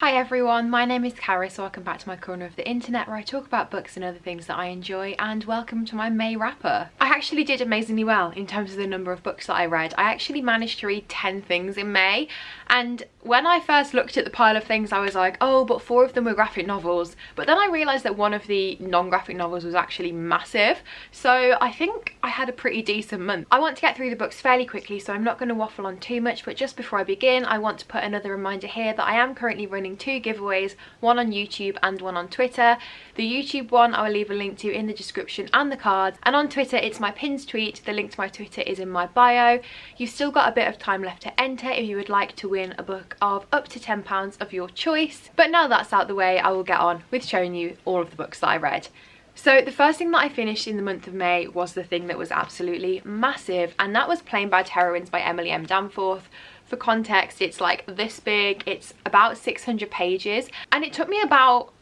Hi everyone, my name is Caris. Welcome back to my corner of the internet where I talk about books and other things that I enjoy, and welcome to my May wrapper. I actually did amazingly well in terms of the number of books that I read. I actually managed to read 10 things in May, and when I first looked at the pile of things I was like, oh, but 4 of them were graphic novels, but then I realised that one of the non-graphic novels was actually massive, so I think I had a pretty decent month. I want to get through the books fairly quickly, so I'm not going to waffle on too much, but just before I begin I want to put another reminder here that I am currently running 2 giveaways, one on YouTube and one on Twitter. The YouTube one I will leave a link to in the description and the cards, and on Twitter it's my pinned tweet. The link to my Twitter is in my bio. You've still got a bit of time left to enter if you would like to win a book of up to £10 of your choice. But now that's out the way, I will get on with showing you all of the books that I read. So the first thing that I finished in the month of May was the thing that was absolutely massive, and that was Plain Bad Heroines by Emily M. Danforth. For context, it's like this big, it's about 600 pages, and it took me about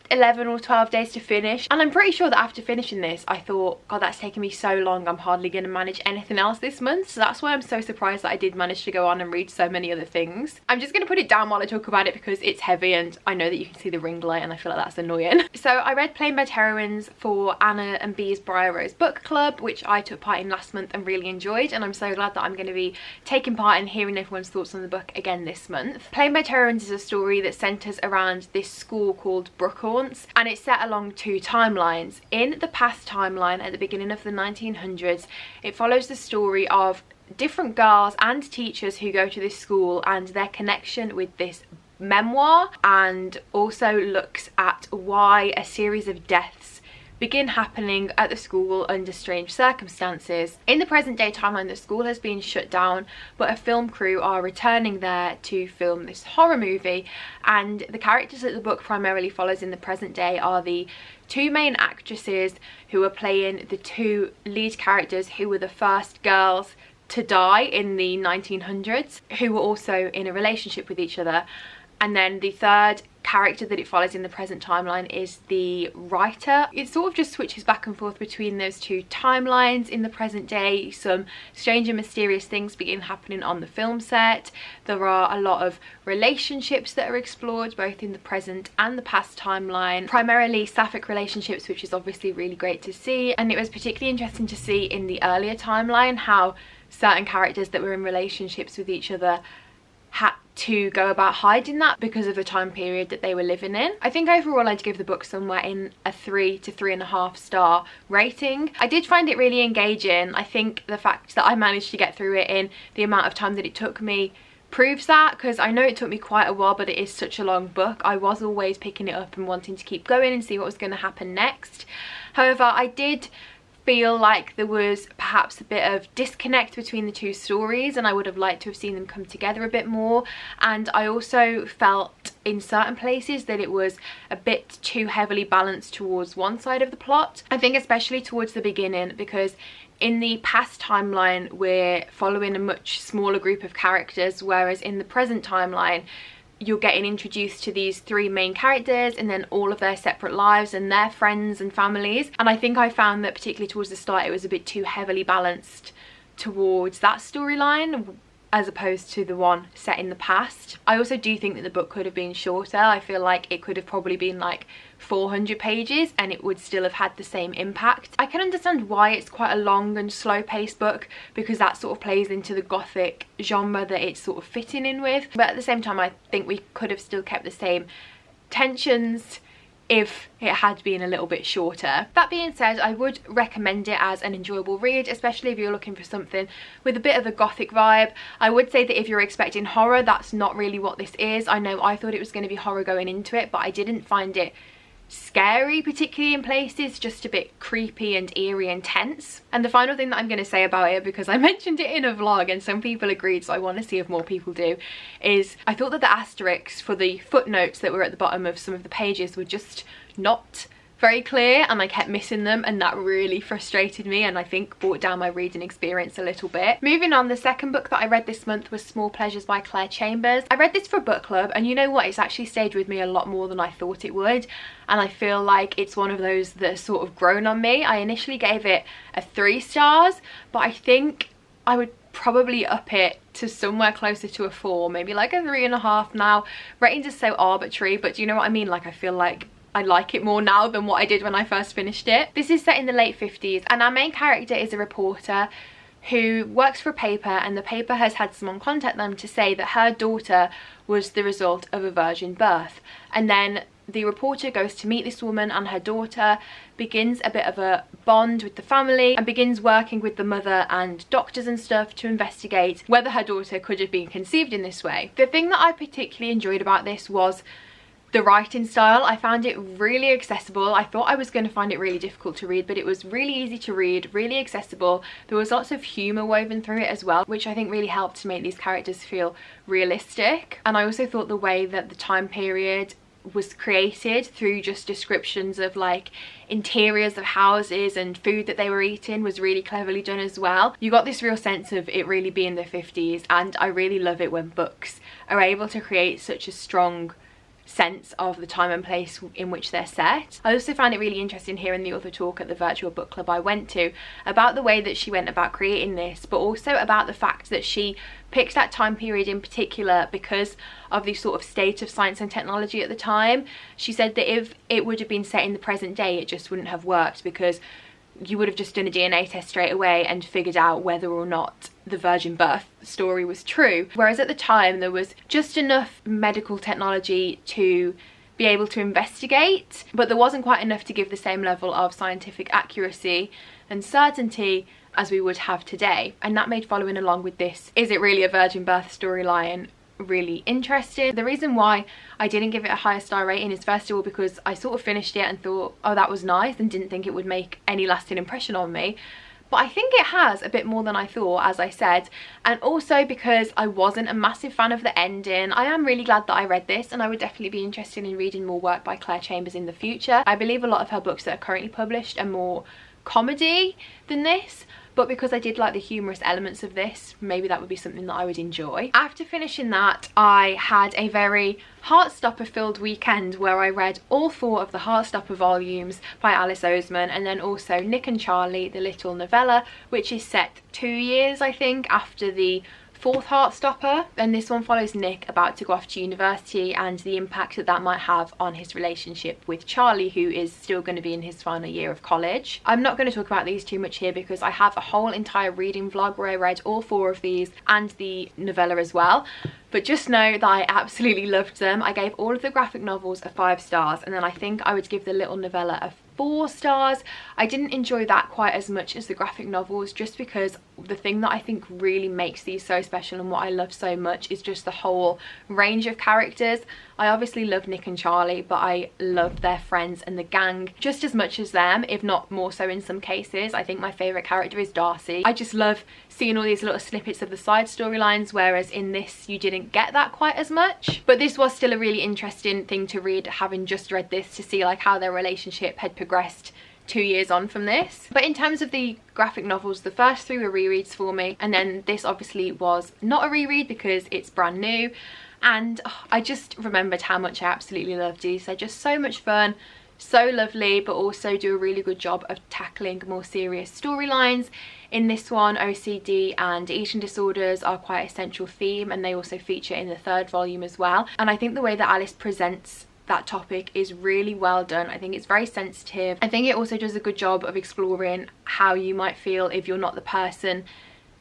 11 or 12 days to finish, and I'm pretty sure that after finishing this I thought, god, that's taken me so long, I'm hardly going to manage anything else this month. So that's why I'm so surprised that I did manage to go on and read so many other things. I'm just going to put it down while I talk about it because it's heavy and I know that you can see the ring light and I feel like that's annoying. So I read Plain Bad Heroines for Anna and Bee's Briar Rose Book Club, which I took part in last month and really enjoyed, and I'm so glad that I'm going to be taking part in hearing everyone's thoughts on the book again this month. Plain Bad Heroines is a story that centres around this school called Brookhaunts, and it's set along 2 timelines. In the past timeline, at the beginning of the 1900s, it follows the story of different girls and teachers who go to this school and their connection with this memoir, and also looks at why a series of deaths begin happening at the school under strange circumstances. In the present day timeline, the school has been shut down, but a film crew are returning there to film this horror movie, and the characters that the book primarily follows in the present day are the 2 main actresses who are playing the 2 lead characters who were the first girls to die in the 1900s, who were also in a relationship with each other. And then the third character that it follows in the present timeline is the writer. It sort of just switches back and forth between those 2 timelines. In the present day, some strange and mysterious things begin happening on the film set. There are a lot of relationships that are explored both in the present and the past timeline, primarily sapphic relationships, which is obviously really great to see. And it was particularly interesting to see in the earlier timeline how certain characters that were in relationships with each other had to go about hiding that because of the time period that they were living in. I think overall I'd give the book somewhere in a 3 to 3.5 star rating. I did find it really engaging. I think the fact that I managed to get through it in the amount of time that it took me proves that, because I know it took me quite a while, but it is such a long book. I was always picking it up and wanting to keep going and see what was going to happen next. However, I did feel like there was perhaps a bit of disconnect between the 2 stories, and I would have liked to have seen them come together a bit more. And I also felt in certain places that it was a bit too heavily balanced towards one side of the plot. I think especially towards the beginning, because in the past timeline we're following a much smaller group of characters, whereas in the present timeline you're getting introduced to these 3 main characters and then all of their separate lives and their friends and families. And I think I found that particularly towards the start it was a bit too heavily balanced towards that storyline as opposed to the one set in the past. I also do think that the book could have been shorter. I feel like it could have probably been like 400 pages and it would still have had the same impact. I can understand why it's quite a long and slow paced book, because that sort of plays into the gothic genre that it's sort of fitting in with, but at the same time I think we could have still kept the same tensions if it had been a little bit shorter. That being said, I would recommend it as an enjoyable read, especially if you're looking for something with a bit of a gothic vibe. I would say that if you're expecting horror, that's not really what this is. I know I thought it was going to be horror going into it, but I didn't find it scary, particularly in places, just a bit creepy and eerie and tense. And the final thing that I'm going to say about it, because I mentioned it in a vlog and some people agreed, so I want to see if more people do, is I thought that the asterisks for the footnotes that were at the bottom of some of the pages were just not very clear, and I kept missing them, and that really frustrated me and I think brought down my reading experience a little bit. Moving on, the second book that I read this month was Small Pleasures by Claire Chambers. I read this for a book club, and you know what, it's actually stayed with me a lot more than I thought it would, and I feel like it's one of those that has sort of grown on me. I initially gave it a 3 stars, but I think I would probably up it to somewhere closer to a 4, maybe like a 3.5 now. Ratings is so arbitrary, but do you know what I mean? Like, I feel like I like it more now than what I did when I first finished it. This is set in the late 50s, and our main character is a reporter who works for a paper, and the paper has had someone contact them to say that her daughter was the result of a virgin birth. And then the reporter goes to meet this woman and her daughter, begins a bit of a bond with the family, and begins working with the mother and doctors and stuff to investigate whether her daughter could have been conceived in this way. The thing that I particularly enjoyed about this was the writing style. I found it really accessible. I thought I was going to find it really difficult to read, but it was really easy to read, really accessible. There was lots of humour woven through it as well, which I think really helped to make these characters feel realistic. And I also thought the way that the time period was created through just descriptions of like interiors of houses and food that they were eating was really cleverly done as well. You got this real sense of it really being the 50s, and I really love it when books are able to create such a strong sense of the time and place in which they're set. I also found it really interesting hearing the author talk at the virtual book club I went to about the way that she went about creating this, but also about the fact that she picked that time period in particular because of the sort of state of science and technology at the time. She said that if it would have been set in the present day, it just wouldn't have worked, because you would have just done a DNA test straight away and figured out whether or not the virgin birth story was true. Whereas at the time there was just enough medical technology to be able to investigate, but there wasn't quite enough to give the same level of scientific accuracy and certainty as we would have today. And that made following along with this "is it really a virgin birth" storyline really interesting. The reason why I didn't give it a higher star rating is first of all because I sort of finished it and thought, oh, that was nice, and didn't think it would make any lasting impression on me. But I think it has a bit more than I thought, as I said, and also because I wasn't a massive fan of the ending. I am really glad that I read this, and I would definitely be interested in reading more work by Claire Chambers in the future. I believe a lot of her books that are currently published are more comedy than this, but because I did like the humorous elements of this, maybe that would be something that I would enjoy. After finishing that, I had a very Heartstopper filled weekend where I read all 4 of the Heartstopper volumes by Alice Oseman, and then also Nick and Charlie, the little novella, which is set 2 years, I think, after the 4th Heartstopper. And this one follows Nick about to go off to university and the impact that that might have on his relationship with Charlie, who is still going to be in his final year of college. I'm not going to talk about these too much here because I have a whole entire reading vlog where I read all 4 of these and the novella as well. But just know that I absolutely loved them. I gave all of the graphic novels a 5 stars, and then I think I would give the little novella a 4 stars. I didn't enjoy that quite as much as the graphic novels, just because the thing that I think really makes these so special and what I love so much is just the whole range of characters. I obviously love Nick and Charlie, but I love their friends and the gang just as much as them, if not more so in some cases. I think my favourite character is Darcy. I just love seeing all these little snippets of the side storylines, whereas in this you didn't get that quite as much. But this was still a really interesting thing to read, having just read this, to see like how their relationship had progressed 2 years on from this. But in terms of the graphic novels, the first 3 were rereads for me, and then this obviously was not a reread because it's brand new. And I just remembered how much I absolutely loved these. They're just so much fun, so lovely, but also do a really good job of tackling more serious storylines. In this one, OCD and eating disorders are quite a central theme, and they also feature in the 3rd volume as well. And I think the way that Alice presents that topic is really well done. I think it's very sensitive. I think it also does a good job of exploring how you might feel if you're not the person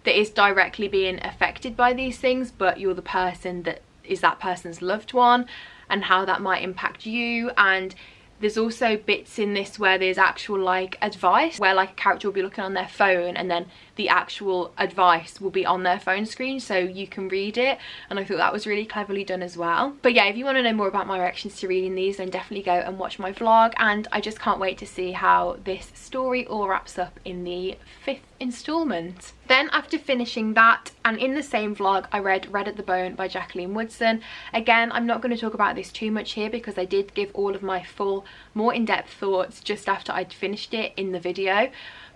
that is directly being affected by these things, but you're the person that is that person's loved one, and how that might impact you. And there's also bits in this where there's actual like advice, where like a character will be looking on their phone and then the actual advice will be on their phone screen so you can read it, and I thought that was really cleverly done as well. But yeah, if you want to know more about my reactions to reading these, then definitely go and watch my vlog, and I just can't wait to see how this story all wraps up in the 5th installment. Then after finishing that, and in the same vlog, I read Red at the Bone by Jacqueline Woodson. Again, I'm not going to talk about this too much here because I did give all of my full, more in-depth thoughts just after I'd finished it in the video.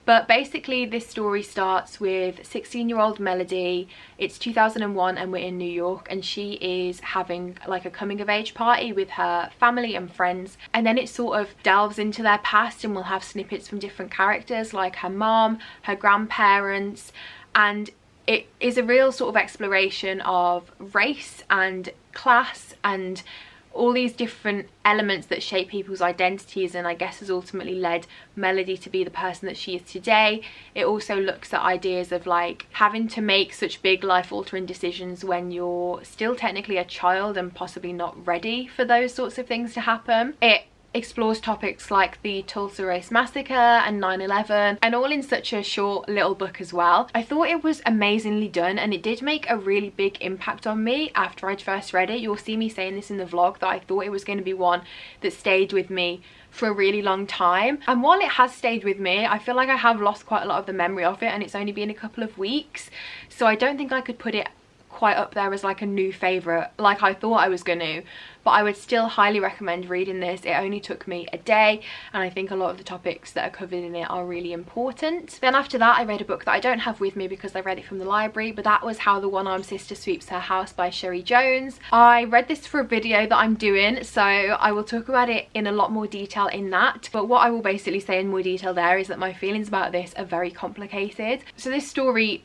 But basically this story starts with 16-year-old Melody. It's 2001 and we're in New York, and she is having like a coming of age party with her family and friends, and then it sort of delves into their past, and we'll have snippets from different characters like her mom, her grandparents, and it is a real sort of exploration of race and class and all these different elements that shape people's identities, and I guess has ultimately led Melody to be the person that she is today. It also looks at ideas of like having to make such big life-altering decisions when you're still technically a child and possibly not ready for those sorts of things to happen. It explores topics like the Tulsa Race Massacre and 9/11, and all in such a short little book as well. I thought it was amazingly done, and it did make a really big impact on me after I'd first read it. You'll see me saying this in the vlog, that I thought it was going to be one that stayed with me for a really long time, and while it has stayed with me, I feel like I have lost quite a lot of the memory of it, and it's only been a couple of weeks, so I don't think I could put it quite up there as like a new favourite like I thought I was going to, but I would still highly recommend reading this. It only took me a day, and I think a lot of the topics that are covered in it are really important. Then after that I read a book that I don't have with me because I read it from the library, but that was How the One-Armed Sister Sweeps Her House by Sherry Jones. I read this for a video that I'm doing, so I will talk about it in a lot more detail in that, but what I will basically say in more detail there is that my feelings about this are very complicated. So this story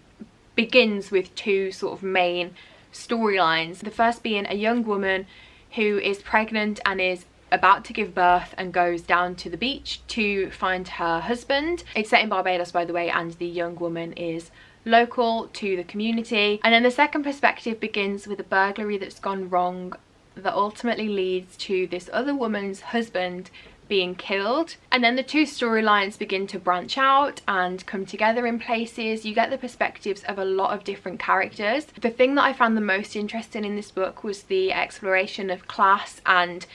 begins with two sort of main storylines. The first being a young woman who is pregnant and is about to give birth and goes down to the beach to find her husband. It's set in Barbados, by the way, and the young woman is local to the community. And then the second perspective begins with a burglary that's gone wrong that ultimately leads to this other woman's husband being killed, and then the two storylines begin to branch out and come together in places. You get the perspectives of a lot of different characters. The thing that I found the most interesting in this book was the exploration of class and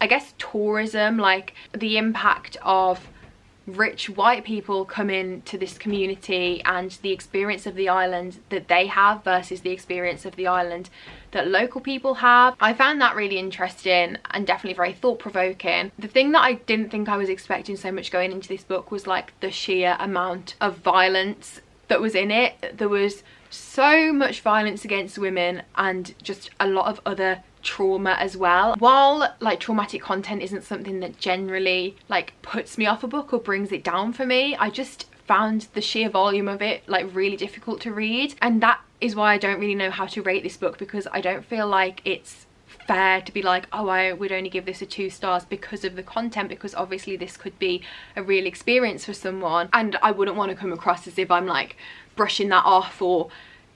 I guess tourism, like the impact of rich white people coming to this community and the experience of the island that they have versus the experience of the island that local people have. I found that really interesting and definitely very thought-provoking. The thing that I didn't think I was expecting so much going into this book was like the sheer amount of violence that was in it. There was so much violence against women and just a lot of other trauma as well. While like traumatic content isn't something that generally like puts me off a book or brings it down for me, I just found the sheer volume of it like really difficult to read, and that is why I don't really know how to rate this book, because I don't feel like it's fair to be like, oh, I would only give this a 2 stars because of the content, because obviously this could be a real experience for someone, and I wouldn't want to come across as if I'm like brushing that off or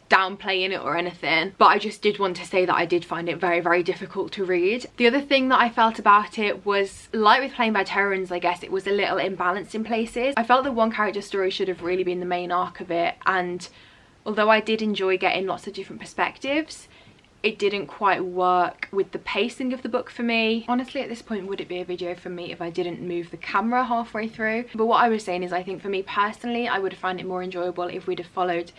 downplaying it or anything, but I just did want to say that I did find it very, very difficult to read. The other thing that I felt about it was, like with Playing by Terrans, I guess it was a little imbalanced in places. I felt that one character story should have really been the main arc of it, and although I did enjoy getting lots of different perspectives, it didn't quite work with the pacing of the book for me. Honestly, at this point, would it be a video for me if I didn't move the camera halfway through? But what I was saying is, I think for me personally, I would have found it more enjoyable if we'd have followed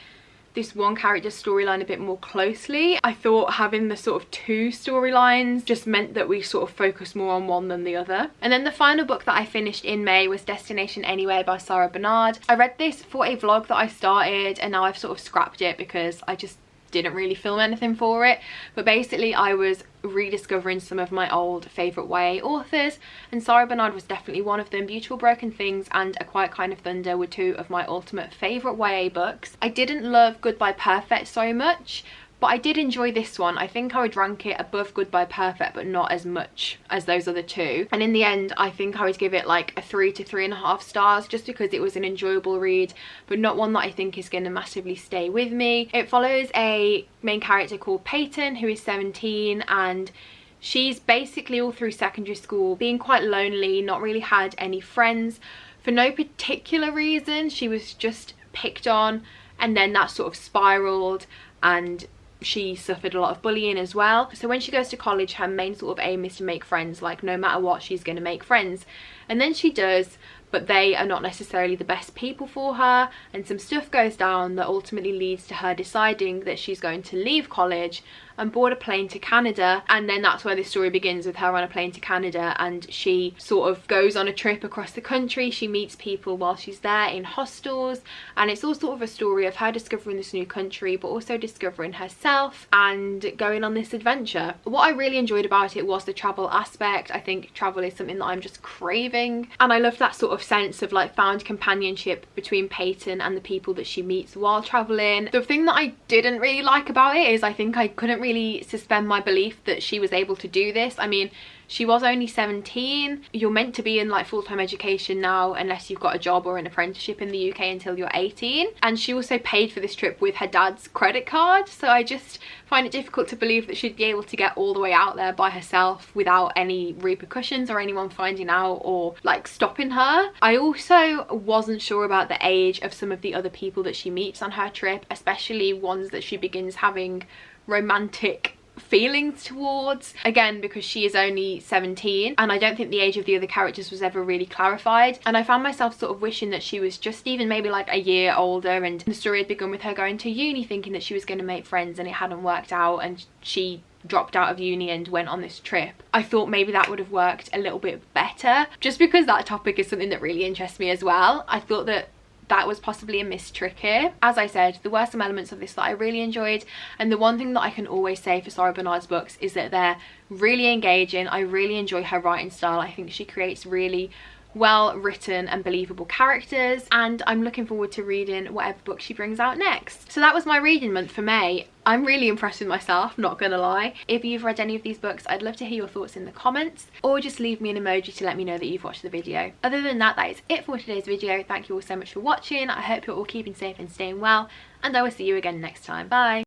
this one character storyline a bit more closely. I thought having the sort of 2 storylines just meant that we sort of focused more on one than the other. And then the final book that I finished in May was Destination Anywhere by Sarah Bernard. I read this for a vlog that I started, and now I've sort of scrapped it because I just didn't really film anything for it. But basically I was rediscovering some of my old favourite YA authors, and Sarah Bernard was definitely one of them. Beautiful Broken Things and A Quiet Kind of Thunder were 2 of my ultimate favourite YA books. I didn't love Goodbye Perfect so much, but I did enjoy this one. I think I would rank it above Goodbye Perfect, but not as much as those other 2. And in the end, I think I would give it like a 3 to 3.5 stars, just because it was an enjoyable read, but not one that I think is going to massively stay with me. It follows a main character called Peyton, who is 17, and she's basically all through secondary school being quite lonely, not really had any friends for no particular reason. She was just picked on, and then that sort of spiraled, and she suffered a lot of bullying as well. So when she goes to college, her main sort of aim is to make friends. Like, no matter what, she's going to make friends, and then she does, but they are not necessarily the best people for her, and some stuff goes down that ultimately leads to her deciding that she's going to leave college and board a plane to Canada. And then that's where this story begins, with her on a plane to Canada, and she sort of goes on a trip across the country. She meets people while she's there in hostels, and it's all sort of a story of her discovering this new country, but also discovering herself and going on this adventure. What I really enjoyed about it was the travel aspect. I think travel is something that I'm just craving, and I love that sort of of sense of like found companionship between Peyton and the people that she meets while traveling. The thing that I didn't really like about it is I think I couldn't really suspend my belief that she was able to do this. I mean, she was only 17. You're meant to be in like full-time education now unless you've got a job or an apprenticeship in the UK until you're 18. And she also paid for this trip with her dad's credit card. So I just find it difficult to believe that she'd be able to get all the way out there by herself without any repercussions or anyone finding out or like stopping her. I also wasn't sure about the age of some of the other people that she meets on her trip, especially ones that she begins having romantic feelings towards, again because she is only 17, and I don't think the age of the other characters was ever really clarified. And I found myself sort of wishing that she was just even maybe like a year older, and the story had begun with her going to uni thinking that she was going to make friends, and it hadn't worked out and she dropped out of uni and went on this trip. I thought maybe that would have worked a little bit better, just because that topic is something that really interests me as well. I thought that was possibly a missed trick here. As I said, there were some elements of this that I really enjoyed, and the one thing that I can always say for Sarah Bernard's books is that they're really engaging. I really enjoy her writing style. I think she creates really well written and believable characters, and I'm looking forward to reading whatever book she brings out next. So that was my reading month for May. I'm really impressed with myself, not gonna lie. If you've read any of these books, I'd love to hear your thoughts in the comments, or just leave me an emoji to let me know that you've watched the video. Other than that, that is it for today's video. Thank you all so much for watching. I hope you're all keeping safe and staying well, and I will see you again next time. Bye.